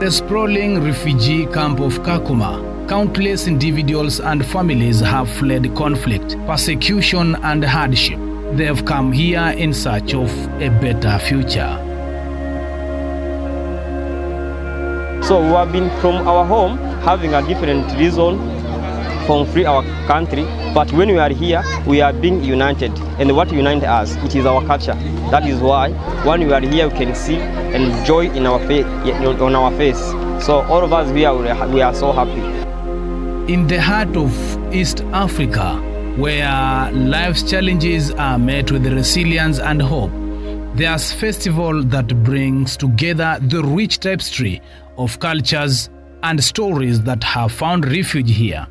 The sprawling refugee camp of Kakuma, countless individuals and families have fled conflict, persecution and hardship. They have come here in search of a better future. So we have been from our home having a different reason from free our country, but when we are here, we are being united. And what unites us, it is our culture. That is why when we are here, we can see and joy in our on our face. So all of us here, we are so happy. In the heart of East Africa, where life's challenges are met with resilience and hope, there's a festival that brings together the rich tapestry of cultures and stories that have found refuge here.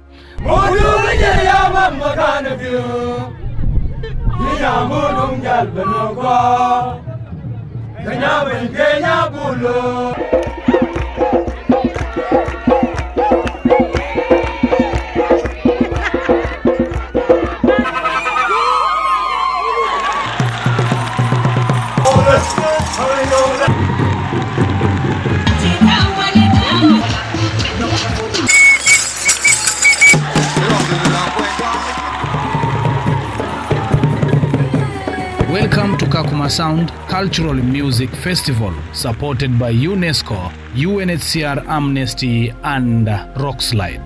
Welcome to Kakuma Sound Cultural Music Festival, supported by Unesco, UNHCR Amnesty and Rockslide.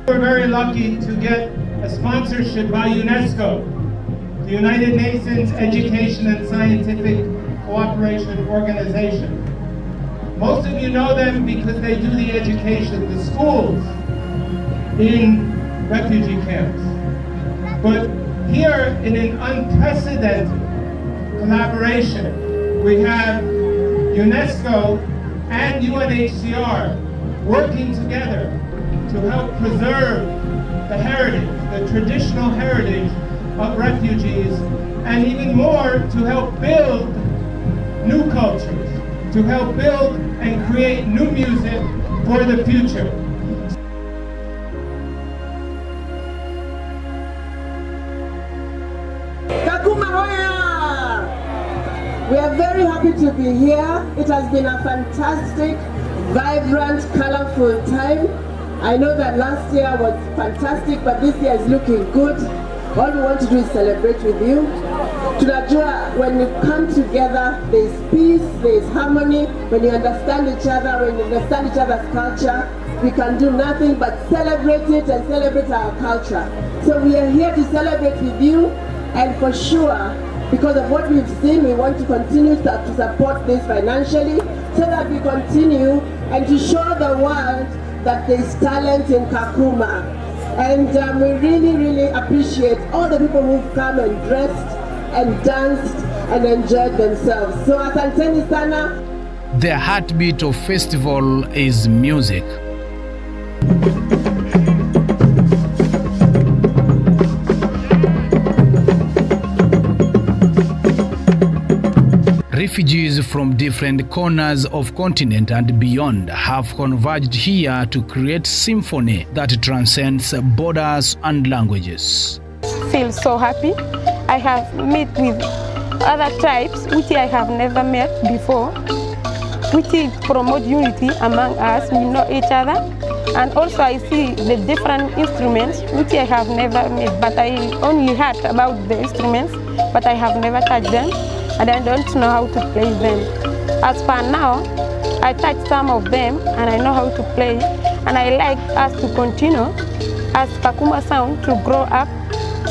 We're very lucky to get a sponsorship by Unesco, the United Nations Education and Scientific Cooperation Organization. Most of you know them because they do the education, the schools in refugee camps. But here in an unprecedented collaboration, we have UNESCO and UNHCR working together to help preserve the heritage, the traditional heritage of refugees, and even more to help build new cultures, to help build and create new music for the future. Kakuma hoya! We are very happy to be here. It has been a fantastic, vibrant, colorful time. I know that last year was fantastic, but this year is looking good. All we want to do is celebrate with you. Tunajua, when we come together, there is peace, there is harmony. When you understand each other, when you understand each other's culture, we can do nothing but celebrate it and celebrate our culture. So we are here to celebrate with you, and for sure, because of what we've seen, we want to continue to support this financially so that we continue and to show the world that there is talent in Kakuma. And we really, really appreciate all the people who've come and dressed and danced and enjoyed themselves. So asanteni sana. The heartbeat of festival is music. Refugees from different corners of continent and beyond have converged here to create symphony that transcends borders and languages. Feel so happy. I have met with other tribes which I have never met before, which promote unity among us. We know each other, and also I see the different instruments which I have never met, but I only heard about the instruments, but I have never touched them, and I don't know how to play them. As for now, I touched some of them and I know how to play, and I like us to continue as Kakuma Sound to grow up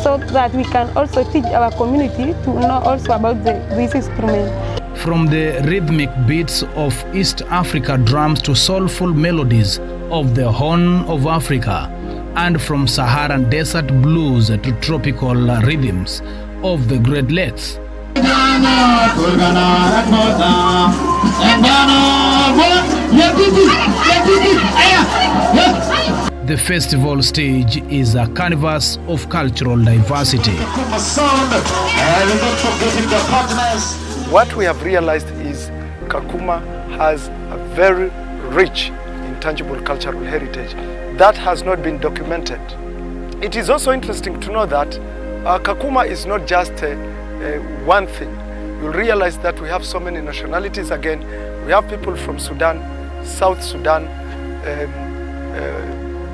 so that we can also teach our community to know also about this instrument. From the rhythmic beats of East Africa drums to soulful melodies of the Horn of Africa, and from Saharan desert blues to tropical rhythms of the Great Lakes. The festival stage is a canvas of cultural diversity. What we have realized is Kakuma has a very rich, intangible cultural heritage that has not been documented. It is also interesting to know that Kakuma is not just one thing. You'll realize that we have so many nationalities again. We have people from Sudan, South Sudan,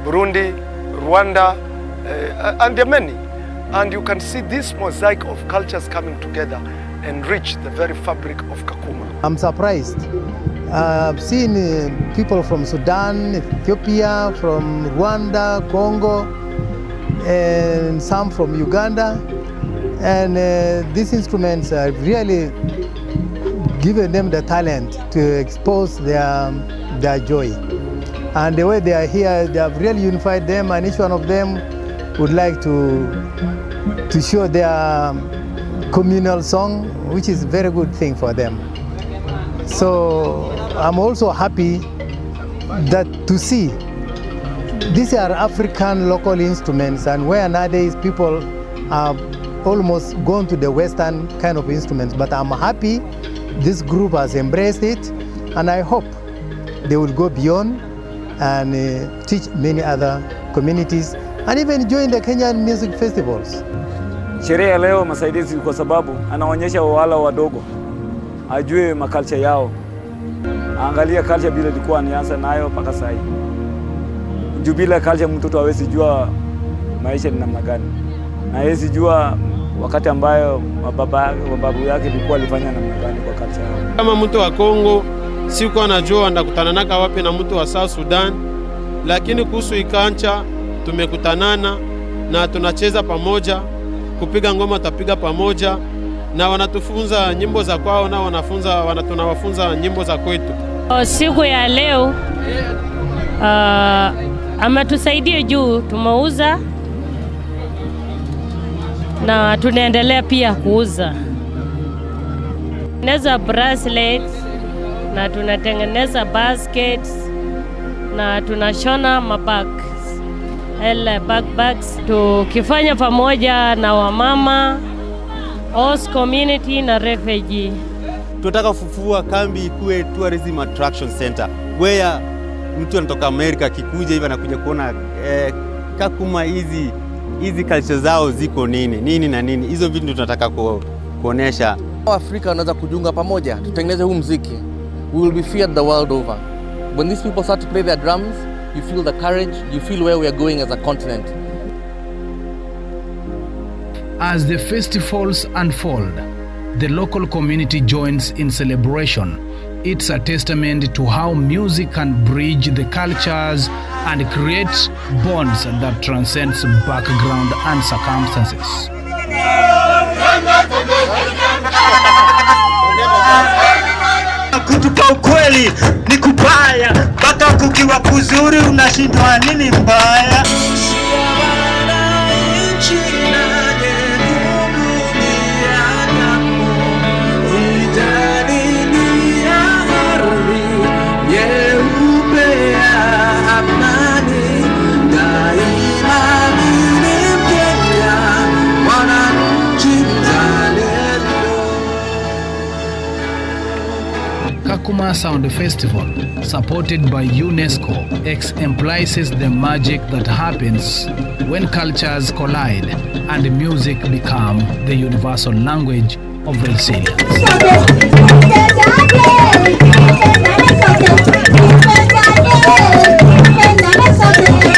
Burundi, Rwanda, and there are many. And you can see this mosaic of cultures coming together enrich the very fabric of Kakuma. I'm surprised. I've seen people from Sudan, Ethiopia, from Rwanda, Congo, and some from Uganda. And these instruments are really giving them the talent to expose their joy. And the way they are here, they have really unified them, and each one of them would like to show their communal song, which is a very good thing for them. So I'm also happy that to see these are African local instruments, and where nowadays people have almost gone to the Western kind of instruments. But I'm happy this group has embraced it, and I hope they will go beyond and teach many other communities and even join the Kenyan music festivals. Sherehe ya leo masaidizi kwa sababu anaonyesha wala wadogo ajue makalcha yao. Angalia culture bila ilikuwa anianza nayo mpaka sasa hivi. Juu bila culture mtoto hawezi jua maisha ni namna gani. Na hawezi jua wakati ambayo babu yake ilikuwa alifanya namna gani kwa culture yao. Kama mtu wa Kongo sikuwa najua ndakutanana wapi na mtu wa South Sudan, lakini kuhusu ikancha tumekutanana na tunacheza pamoja, kupiga ngoma tapiga pamoja, na wanatufunza nyimbo za kwao na tunawafunza nyimbo za kwetu. Siku ya leo ametusaidia juu tumeuza na tunaendelea pia kuuza. Tunaweza bracelets na tunatengeneza baskets na tunashona backpacks tukifanya pamoja na wamama, host community na refugee. Tunataka kufufua kambi ikuwe tourism attraction center where mtu anatoka Amerika akikuja hivi anakuja kuona Kakuma hizi culture zao ziko nini na nini. Hizo vitu tunataka kuonesha. Afrika wanaweza kujiunga pamoja, tutengeneze huu muziki. We will be feared the world over. When these people start to play their drums, you feel the courage, you feel where we are going as a continent. As the festivals unfold, the local community joins in celebration. It's a testament to how music can bridge the cultures and create bonds that transcends background and circumstances. Kutupa ukweli ni kubaya, mpaka kukiwa kuzuri unashindwa nini mbaya. Kakuma Sound Festival, supported by Unesco, exemplifies the magic that happens when cultures collide and music become the universal language of resilience. Something.